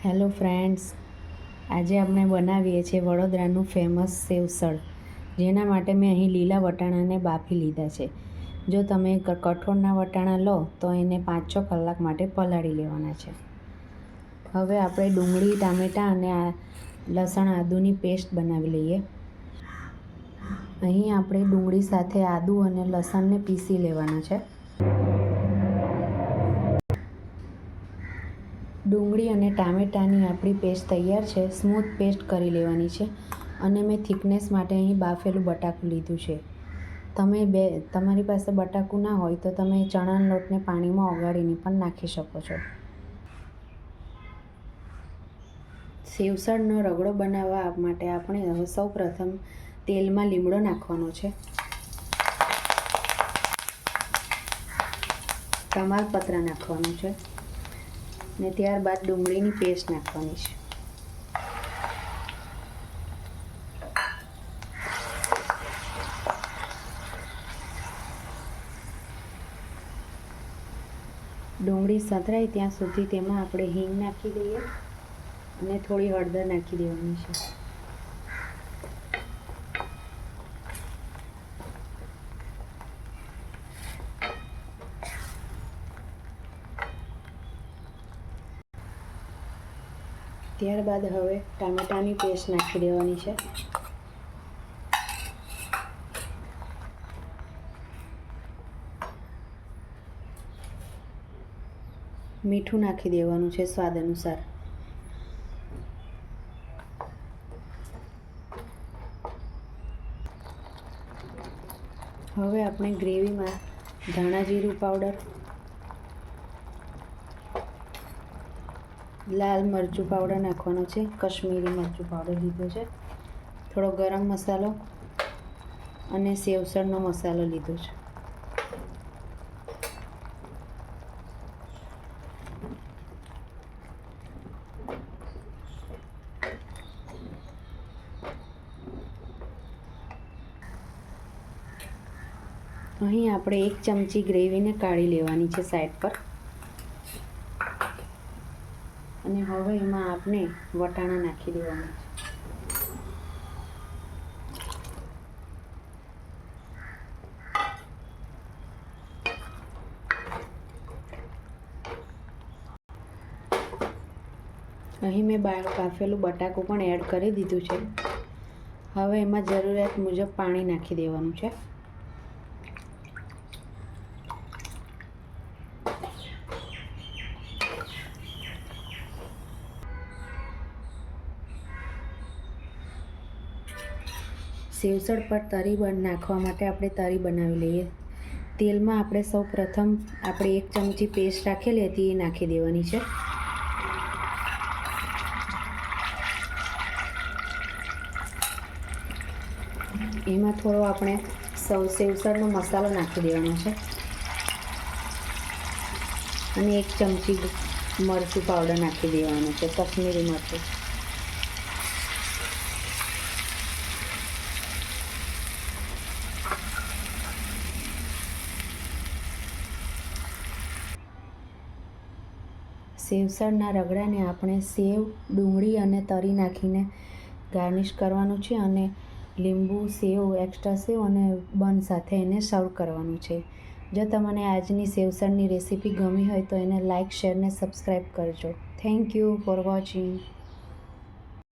Hello friends, આજે આપણે બનાવીએ છીએ વડોદરાનું ફેમસ સેવસળ, જેના માટે મેં અહીં લીલા વટાણાને બાફી લીધા છે. જો તમે કઠોળના વટાણા લો તો એને 5-6 કલાક માટે પલાળી લેવાના છે. હવે આપણે ડુંગળી, ટામેટાં અને લસણ આદુની પેસ્ટ બનાવી લઈએ. અહીં આપણે ડુંગળી સાથે આદુ અને લસણને પીસી લેવાના છે. ડુંગળી અને ટામેટાની આપણી પેસ્ટ તૈયાર છે. સ્મૂથ પેસ્ટ કરી લેવાની છે. અને મેં થિકનેસ માટે અહીં બાફેલું બટાકું લીધું છે. તમારી પાસે બટાકું ના હોય તો તમે ચણાના લોટને પાણીમાં ઓગાળીને પણ નાખી શકો છો. સેવસળનો રગડો બનાવવા માટે આપણે હવે સૌપ્રથમ તેલમાં લીમડો નાખવાનો છે, તમાલપત્ર નાખવાનું છે ને ત્યારબાદ ડુંગળીની પેસ્ટ નાખવાની છે. ડુંગળી સંતરાય ત્યાં સુધી તેમાં આપણે હિંગ નાખી દઈએ અને થોડી હળદર નાખી દેવાની છે. ત્યારબાદ હવે ટામેટાની પેસ્ટ નાખી દેવાની છે. મીઠું નાખી દેવાનું છે સ્વાદ અનુસાર. હવે આપણે ગ્રેવીમાં ધાણા જીરું પાવડર, લાલ મરચું પાવડર નાખવાનો છે, કશ્મીરી મરચું પાવડર લીધો છે, થોડો ગરમ મસાલો અને સેવસળનો મસાલો લીધો છે. અહીં આપણે 1 ચમચી ગ્રેવીને કાઢી લેવાની છે સાઈડ પર. અને હવે એમાં આપણે વટાણા નાખી દેવાના છે. અહીં મેં બાફેલું બટાકું પણ એડ કરી દીધું છે. હવે એમાં જરૂરિયાત મુજબ પાણી નાખી દેવાનું છે. સેવસળ પર તરી નાખવા માટે આપણે તરી બનાવી લઈએ. તેલમાં આપણે સૌ પ્રથમ આપણે 1 ચમચી પેસ્ટ રાખેલી હતી એ નાખી દેવાની છે. એમાં થોડો આપણે સેવસળનો મસાલો નાખી દેવાનો છે અને 1 ચમચી મરચું પાવડર નાખી દેવાનું છે, કશ્મીરી મરચું. સેવસળના રગડાને આપણે સેવ, ડુંગળી અને તરી નાખીને ગાર્નિશ કરવાનું છે અને લીંબુ, સેવ, એક્સ્ટ્રા સેવ અને બન સાથે એને સર્વ કરવાનું છે. જો તમને આજની સેવસળની રેસીપી ગમી હોય તો એને લાઇક, શેર ને સબસ્ક્રાઈબ કરજો. Thank you for watching.